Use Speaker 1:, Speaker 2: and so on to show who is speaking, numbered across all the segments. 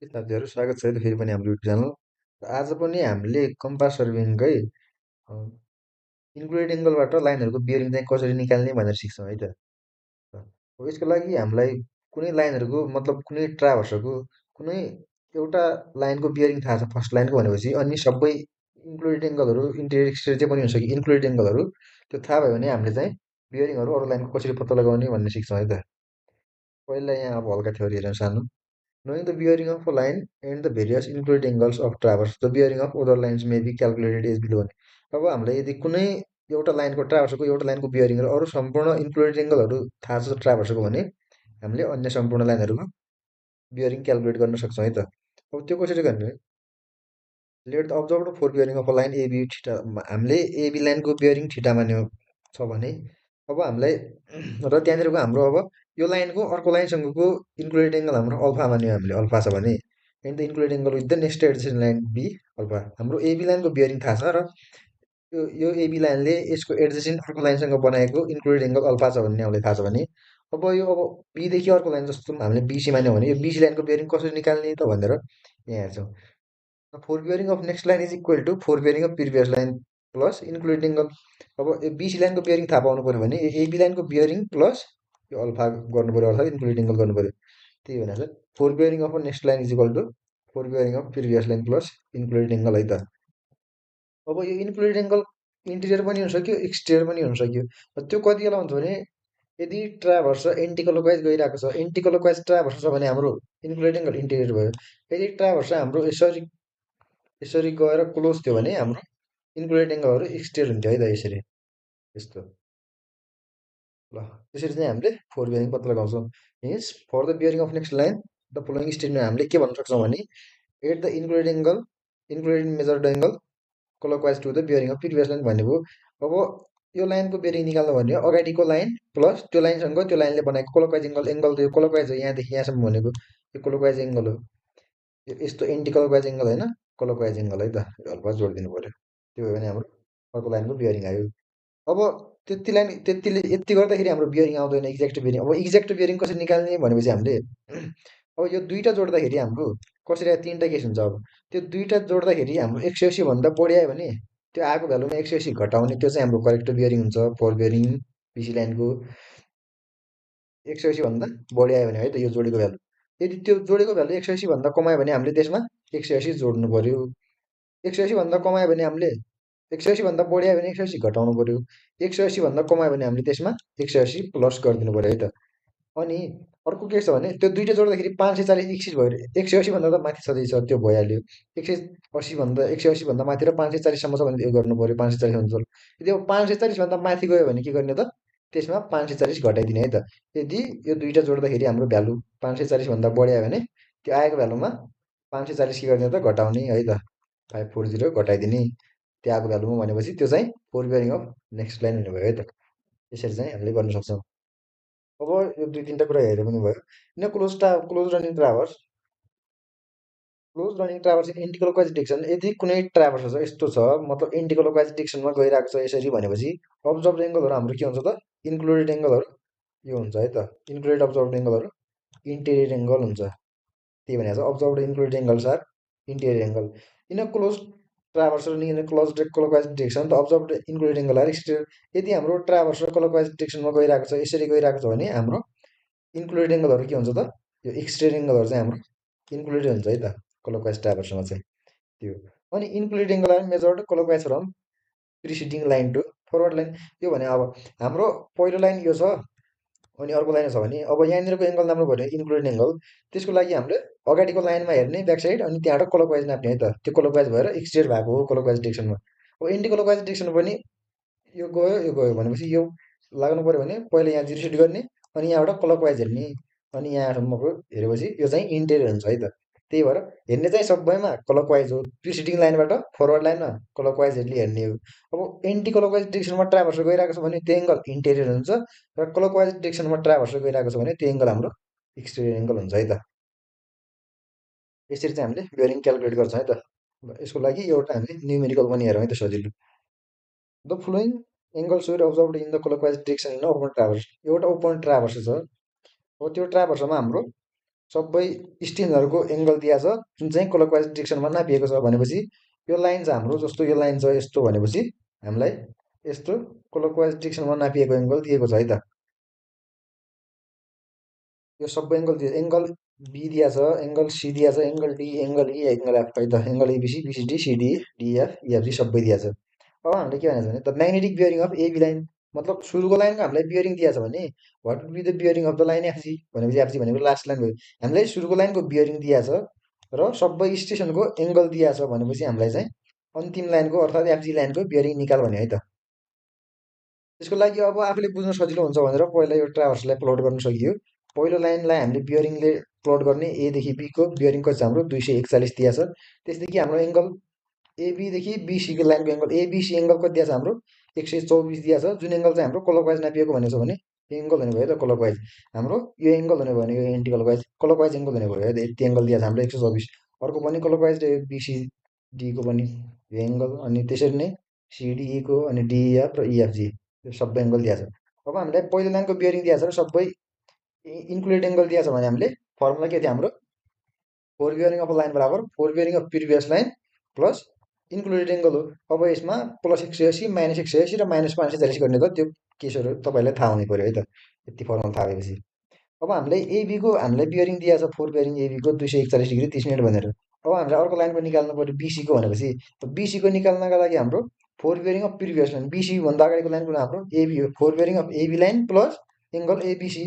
Speaker 1: साथीहरू स्वागत छ है त फेरि पनि हाम्रो युट्युब च्यानल र आज पनि हामीले कम्पास सर्भिङकै इन्क्लुडेड एङ्गलबाट लाइनहरूको बियरिङ चाहिँ कसरी निकाल्ने भनेर सिक्छौँ है त। अब यसको लागि हामीलाई कुनै लाइनहरूको मतलब कुनै ट्राभर्सहरूको कुनै एउटा लाइनको बियरिङ थाहा छ फर्स्ट लाइनको भनेपछि अनि सबै इन्क्लुडेड एङ्गलहरू इन्टेरियर एक्सटेरियर जे पनि हुन्छ कि इन्क्लुडेड एङ्गलहरू त्यो थाहा भयो भने हामीले चाहिँ बियरिङहरू अरू लाइनको कसरी पत्ता लगाउने भन्ने सिक्छौँ है त। पहिला यहाँ अब हल्का थ्योरी हेरौँ सानो। Knowing the bearing of a line and the various included angles of traverse, the bearing of other lines may be calculated as below. अब हामीलाई यदि कुनै एउटा लाइनको ट्राभर्सको एउटा लाइनको बियरिङ र अरू सम्पूर्ण इन्क्लुडेड एङ्गलहरू थाहा छ ट्राभर्सको भने हामीले अन्य सम्पूर्ण लाइनहरूको बियरिङ क्यालकुलेट गर्न सक्छौँ है त। अब त्यो कसरी गर्ने? Let the observe fore bearing of a line AB ठिटा हामीले एबी लाइनको बियरिङ ठिटा मान्यो छ भने अब हामीलाई र त्यहाँनिरको हाम्रो अब यो लाइनको अर्को लाइनसँगको इन्क्लुडेड एङ्गल हाम्रो अल्फा मान्यो हामीले अल्फा छ भने and the included angle with the next adjacent line B alpha हाम्रो एबी लाइनको बियरिङ थाहा छ र यो एबी लाइनले यसको एडजेसेन्ट अर्को लाइनसँग बनाएको इन्क्लुडेड एङ्गल अल्फा छ भन्ने हामीलाई थाहा छ भने अब बीदेखि अर्को लाइन जस्तो हामीले बिसी मान्यो भने यो बिसी लाइनको बियरिङ कसरी निकाल्ने त भनेर यहाँ हेर्छौँ। Fore bearing of next line is equal to fore bearing of previous line plus included angle. अब बिसी लाइनको बियरिङ थाहा पाउनु पऱ्यो भने एबी लाइनको बियरिङ प्लस यो अल्फा गर्नु पऱ्यो अर्थात् इन्क्लुडेड एङ्गल गर्नु पऱ्यो। त्यही भनेर fore bearing of next line is equal to fore bearing of previous line plus included angle है त। अब यो इन्क्लुडेड एङ्गल इन्टिरियर पनि हुनसक्यो एक्सटिरियर पनि हुनसक्यो। त्यो कति बेला हुन्छ भने यदि ट्राभर्स एन्टी क्लकवाइज गइरहेको छ एन्टी क्लकवाइज ट्राभर्स छ भने हाम्रो इन्क्लुडेड एङ्गल इन्टिरियर भयो। यदि ट्राभर्स हाम्रो यसरी यसरी गएर क्लोज थियो भने हाम्रो इन्क्लुडेड एङ्गलहरू एक्सटिरियर हुन्थ्यो है त यसरी यस्तो। ल त्यसरी चाहिँ हामीले फोर बियरिङ पत्ता लगाउँछौँ। Means for the bearing of next line the following statement हामीले के भन्न सक्छौँ भने at the included angle included measured angle clockwise to the bearing of previous line भन्नुभयो। अब यो लाइनको बियरिङ निकाल्नु भने अगाडिको लाइन प्लस त्यो लाइनसँग त्यो लाइनले बनाएको क्लकवाइज एङ्गल एङ्गल त यो क्लकवाइज हो यहाँदेखि यहाँसम्म भनेको यो क्लकवाइज एङ्गल हो। यो यस्तो एन्टी क्लकवाइज एङ्गल होइन क्लकवाइज एङ्गल है त हल्का जोडिदिनु पऱ्यो। त्यो भयो भने हाम्रो अर्को लाइनको बियरिङ आयो। अब त्यति लाइन त्यतिले यति गर्दाखेरि हाम्रो बियरिङ आउँदैन एक्ज्याक्ट बियरिङ। अब एक्ज्याक्ट बियरिङ कसरी निकाल्ने भनेपछि हामीले अब यो दुईवटा जोड्दाखेरि हाम्रो कसरी आयो तिनवटा केस हुन्छ। अब त्यो दुईवटा जोड्दाखेरि हाम्रो 180 भन्दा बढी आयो भने त्यो आएको भ्यालुमा 180 घटाउने त्यो चाहिँ हाम्रो करेक्ट बियरिङ हुन्छ फोर बियरिङ पिसी लाइनको। 180 भन्दा बढी आयो भने है त यो जोडेको भ्यालु। यदि त्यो जोडेको भ्यालु 180 भन्दा कमायो भने हामीले त्यसमा 180 जोड्नु पर्यो। 180 भन्दा कमायो भने हामीले 180 भन्दा बढी आयो भने 180 घटाउनु पर्यो। 180 भन्दा कमायो भने हामीले त्यसमा 180 प्लस गरिदिनु पर्यो है त। अनि अर्को के छ भने त्यो दुइटा जोड्दाखेरि 540 एक्सिस भयो अरे 180 भन्दा त माथि छँदैछ त्यो भइहाल्यो। 180 भन्दा 180 भन्दा माथि र 540 सम्म छ भने यो गर्नु पर्यो 540 भन्दा यदि अब 540 भन्दा माथि गयो भने के गर्ने त त्यसमा 540 घटाइदिने है त। यदि यो दुइटा जोड्दाखेरि हाम्रो भ्यालु 540 भन्दा बढी आयो भने त्यो आएको भ्यालुमा 540 के गर्ने त घटाउने है त 540 घटाइदिने त्यो आएको भ्यालुमा भनेपछि त्यो चाहिँ four bearing of next line हुने भयो है त। यसरी चाहिँ हामीले गर्न सक्छौँ। अब यो दुई तिनवटा कुरा हेरे पनि भयो। न close running traverse close running traverse anti clockwise direction यदि कुनै ट्राभर्स छ यस्तो छ मतलब एन्टी क्लकवाइज डिरेक्सनमा गइरहेको छ यसरी भनेपछि अब्जर्भ एङ्गलहरू हाम्रो के हुन्छ त इन्क्लुडेड एङ्गलहरू यो हुन्छ है त। इन्क्लुडेड अब्जर्भ एङ्गलहरू इन्टेरियर एङ्गल हुन्छ। त्यही भनेको छ observe included angles are interior angle in close traverse र in close clockwise direction the observe included angle are exterior. यदि हाम्रो ट्राभर्स र क्लकवाइज डिरेक्सनमा गइरहेको छ यसरी गइरहेको छ भने हाम्रो इन्क्लुडेड एङ्गलहरू के हुन्छ त यो एक्सटेरियर एङ्गलहरू चाहिँ हाम्रो इन्क्लुडेड हुन्छ है त क्लकवाइज ट्राभर्समा चाहिँ त्यो। अनि included angle are measured clockwise from preceding line to forward line. यो भने अब हाम्रो पहिलो लाइन यो छ अनि अर्को लाइन छ भने अब यहाँनिरको एङ्गल नाप्नु पऱ्यो इन्क्लुडेड एङ्गल। त्यसको लागि हामीले अगाडिको लाइनमा हेर्ने ब्याक साइड अनि त्यहाँबाट क्लकवाइज नाप्ने है त। त्यो क्लकवाइज भएर एक्सटेरियर भएको हो क्लकवाइज डिरेक्सनमा। अब एन्टी क्लकवाइज डिरेक्सनमा पनि यो गयो भनेपछि यो लाग्नु पऱ्यो भने पहिला यहाँ जिरो सेट गर्ने अनि यहाँबाट क्लकवाइज हेर्ने अनि यहाँसम्मको हेरेपछि यो चाहिँ इन्टेरियर हुन्छ है त। त्यही भएर हेर्ने चाहिँ सबैमा क्लकवाइज हो। प्रिसिडिङ लाइनबाट फरवर्ड लाइनमा क्लकवाइजहरूले हेर्ने हो। अब एन्टी क्लकवाइज डिरेक्सनमा ट्राभर्स गइरहेको छ भने त्यो एङ्गल इन्टेरियर हुन्छ र क्लकवाइज डिरेक्सनमा ट्राभर्स गइरहेको छ भने त्यो एङ्गल हाम्रो एक्सटेरियर एङ्गल हुन्छ है त। यसरी चाहिँ हामीले बियरिङ क्यालकुलेट गर्छौँ है त। यसको लागि एउटा हामीले न्युमेरिकल पनि हेरौँ है त सजिलो। The flowing angles were observed in the clockwise direction in open traverse. एउटा ओपन ट्राभर्स छ। अब त्यो ट्राभर्समा हाम्रो सबै स्टेनहरूको एङ्गल दिएको छ जुन चाहिँ क्लकवाइज डिरेक्सनमा नापिएको छ भनेपछि यो लाइन छ हाम्रो जस्तो यो लाइन छ यस्तो भनेपछि हामीलाई यस्तो क्लकवाइज डिरेक्सनमा नापिएको एङ्गल दिएको छ है त यो सबै एङ्गल दियो एङ्गल बी दिएको छ एङ्गल सी दिएको छ angle D angle E angle F है त angle ABC BCD CD DF EFG सबै दिएको छ अब हामीले के भनेको छ भने the magnetic bearing of AB line मतलब सुरुको लाइनको हामीलाई बियरिङ दिएको छ भने what would be the bearing of the line FG भनेपछि एफजी भनेको लास्ट लाइन भयो हामीलाई सुरुको लाइनको बियरिङ दिएको छ र सबै स्टेसनको एङ्गल दिएको छ भनेपछि हामीलाई चाहिँ अन्तिम लाइनको अर्थात् एफजी लाइनको बियरिङ निकाल भन्यो है त त्यसको लागि अब आफूले बुझ्न सजिलो हुन्छ भनेर पहिला यो ट्राभर्सलाई प्लट गर्न सकियो पहिलो लाइनलाई हामीले बियरिङले प्लट गर्ने एदेखि बीको बियरिङ कति छ हाम्रो 241 दिएको छ त्यसदेखि हाम्रो एङ्गल एबीदेखि बिसीको लाइनको एङ्गल एबिसी एङ्गल कति दिएको छ हाम्रो 124 दिएको छ जुन एङ्गल चाहिँ हाम्रो क्लकवाइज नापिएको भनेको छ भने एङ्गल हुने भयो त क्लकवाइज हाम्रो यो एङ्गल हुने भयो भने यो एन्टी क्लकवाइज एङ्गल हुने भयो यति एङ्गल दिएको छ हाम्रो 124 अर्को पनि क्लकवाइज बिसिडीको पनि यो एङ्गल अनि त्यसरी नै सिडिईको अनि डिइएफ र इएफजी यो सबै एङ्गल दिएको छ अब हामीलाई पहिलो लाइनको बियरिङ दिएको छ र सबै इन्क्लुडेड एङ्गल दिएको छ भने हामीले फर्मुला के थियो हाम्रो फोर बियरिङ अफ लाइन बराबर four bearing of previous line plus included angle हो अब यसमा प्लस 180 माइनस 180 र माइनस 540 गर्ने त त्यो केसहरू तपाईँलाई थाहा हुनै पऱ्यो है त यति फर्मुला थाहा भएपछि अब हामीलाई एबीको हामीलाई बियरिङ दिएको छ फोर बियरिङ एबीको 241 डिग्री 30 मिनट भनेर अब हामीलाई अर्को लाइनको निकाल्नु पऱ्यो बिसीको भनेपछि बिसीको निकाल्नका लागि हाम्रो fore bearing of previous line BC भन्दा अगाडिको लाइनको हाम्रो एबी हो fore bearing of AB line plus angle ABC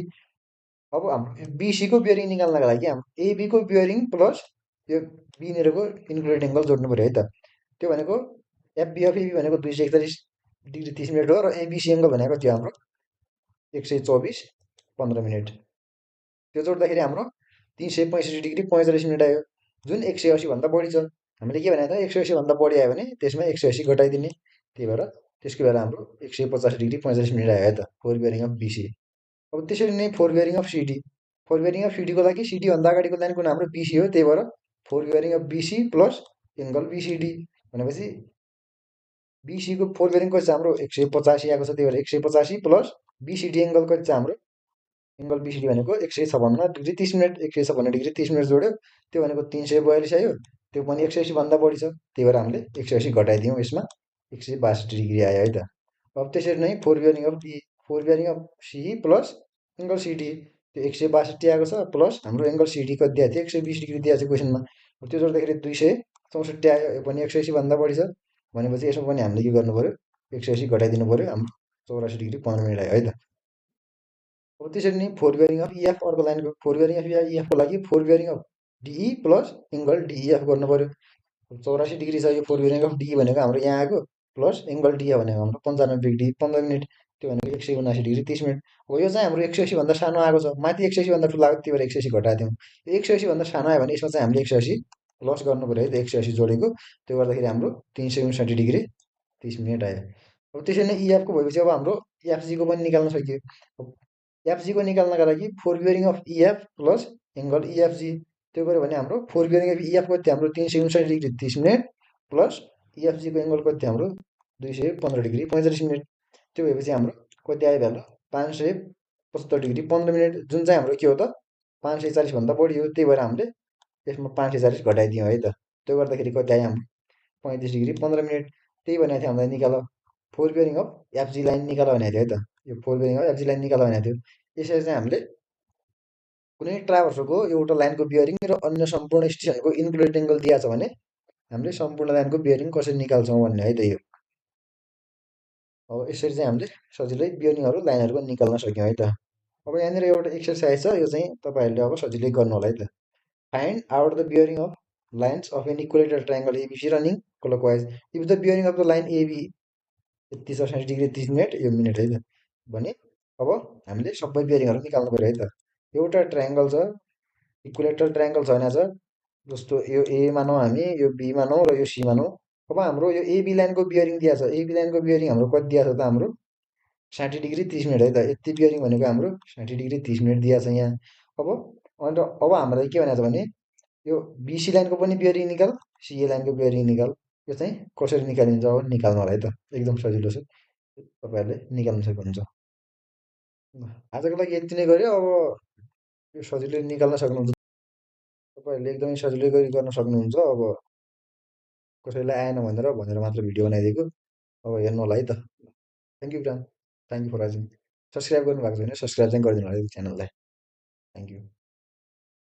Speaker 1: अब हाम्रो बिसीको बियरिङ निकाल्नका लागि हाम्रो एबीको बियरिङ प्लस यो बीनिरको इन्क्लुडेड एङ्गल जोड्नु पऱ्यो है त त्यो भनेको एफबिएफ एबी भनेको 241 डिग्री 30 मिनट हो र एबिसी एङ्गल भनेको थियो हाम्रो 124 15 मिनट त्यो जोड्दाखेरि हाम्रो 365 डिग्री 45 मिनट आयो जुन 180 भन्दा बढी छ हामीले के भनेको त 180 भन्दा बढी आयो भने त्यसमा 180 घटाइदिने त्यही भएर त्यसको बेला हाम्रो 150 डिग्री 45 मिनट आयो है त फोर बियरिङ अफ बिसी अब त्यसरी नै fore bearing of CD fore bearing of सिडीको लागि सिडीभन्दा अगाडिको लाइनको हाम्रो बिसी हो त्यही भएर fore bearing of BC plus angle BCD भनेपछि बिसीको फोर बियरिङ कति छ हाम्रो 185 आएको छ त्यही भएर 185 प्लस बिसिडी एङ्गल कति छ हाम्रो एङ्गल बिसिडी भनेको 156 डिग्री 30 मिनट 156 डिग्री 30 मिनट जोड्यो त्यो भनेको 342 आयो त्यो पनि 180 भन्दा बढी छ त्यही भएर हामीले 180 घटाइदियौँ यसमा 162 डिग्री आयो है त अब त्यसरी नै fore bearing of D four bearing of CE plus angle CD त्यो 162 आएको छ प्लस हाम्रो एङ्गल सिडी कति दिएको थियो 120 डिग्री दिएको छ क्वेसनमा त्यो जोड्दाखेरि 264 आयो यो पनि 180 भन्दा बढी छ भनेपछि यसमा पनि हामीले के गर्नु पऱ्यो 180 घटाइदिनु पऱ्यो हाम्रो 84 डिग्री 15 मिनट आयो है त अब त्यसरी नै फोर बियरिङ अफ इएफ अर्को लाइनको फोर बियरिङ अफ इएफको लागि fore bearing of DE plus angle DEF गर्नु पऱ्यो 84 डिग्री छ यो फोर बियरिङ अफ डिई भनेको हाम्रो यहाँ आएको प्लस एङ्गल डिए भनेको हाम्रो 95 डिग्री 15 मिनट त्यो भनेको 179 डिग्री 30 मिनट अब यो चाहिँ हाम्रो 180 भन्दा सानो आएको छ माथि 180 भन्दा ठुलो आएको त्यही भएर 180 घटाइदिउँ यो 180 भन्दा सानो आयो भने यसमा चाहिँ हामीले 180 प्लस गर्नु पऱ्यो है त 180 जोडेको त्यो गर्दाखेरि हाम्रो 359 डिग्री 30 मिनट आयो अब त्यसरी नै इएफको भएपछि अब हाम्रो एफजीको पनि निकाल्न सकियो एफजीको निकाल्नका लागि fore bearing of EF plus angle EFG त्यो गऱ्यो भने हाम्रो फोर बियरिङ अफ इएफ कति हाम्रो 359 डिग्री 30 मिनट प्लस इएफजीको एङ्गल कति हाम्रो 215 डिग्री 45 मिनट त्यो भएपछि हाम्रो कति आयो भ्यालु 575 डिग्री 15 मिनट जुन चाहिँ हाम्रो के हो त 540 भन्दा बढी हो त्यही भएर हामीले यसमा 540 घटाइदियौँ है त त्यो गर्दाखेरि कति आयो हाम्रो 35 डिग्री 15 मिनट त्यही भनेको थियो हामीलाई निकाल fore bearing of FG line निकाल भनेको थियो है त यो fore bearing of FG line निकाल भनेको थियो यसरी चाहिँ हामीले कुनै ट्राभर्सको एउटा लाइनको बियरिङ र अन्य सम्पूर्ण स्टेसनको इन्क्लुडेड एङ्गल दिएको छ भने हामीले सम्पूर्ण लाइनको बियरिङ कसरी निकाल्छौँ भन्ने है त यो अब यसरी चाहिँ हामीले सजिलै बियरिङहरू लाइनहरूको निकाल्न सक्यौँ है त अब यहाँनिर एउटा एक्सर्साइज छ यो चाहिँ तपाईँहरूले अब सजिलै गर्नु होला है त find out the bearing of lines of an equilateral triangle ABC running clockwise if the bearing of the line AB यति छ 60 डिग्री 30 मिनट यो मिनट है त भने अब हामीले सबै बियरिङहरू निकाल्नु पऱ्यो है त एउटा ट्राइङ्गल छ इक्वलेटर ट्राइङ्गल छ भने छ जस्तो यो ए मानौँ हामी यो बी मानौँ र यो सी मानौँ अब हाम्रो यो एबी लाइनको बियरिङ दिएको छ एबी लाइनको बियरिङ हाम्रो कति दिएको छ त हाम्रो 60 डिग्री 30 मिनट है त यति बियरिङ भनेको हाम्रो 60 डिग्री 30 मिनट दिएको छ यहाँ अब अन्त अब हामीलाई के भनेको छ भने यो बिसी लाइनको पनि बियरिङ निकाल सिए लाइनको बियरिङ निकाल यो चाहिँ कसरी निकालिन्छ अब निकाल्नु होला है त एकदम सजिलो छ तपाईँहरूले निकाल्न सक्नुहुन्छ आजको लागि यति नै गऱ्यो अब यो सजिलै निकाल्न सक्नुहुन्छ तपाईँहरूले एकदमै सजिलै गरी गर्न सक्नुहुन्छ। अब कसैलाई आएन भनेर मात्र भिडियो बनाइदिएको। अब हेर्नु होला है त। थ्याङ्क यू ब्राम। Thank you for watching. Subscribe गर्नुभएको छैन सब्सक्राइब चाहिँ गरिदिनु होला है च्यानललाई। Thank you.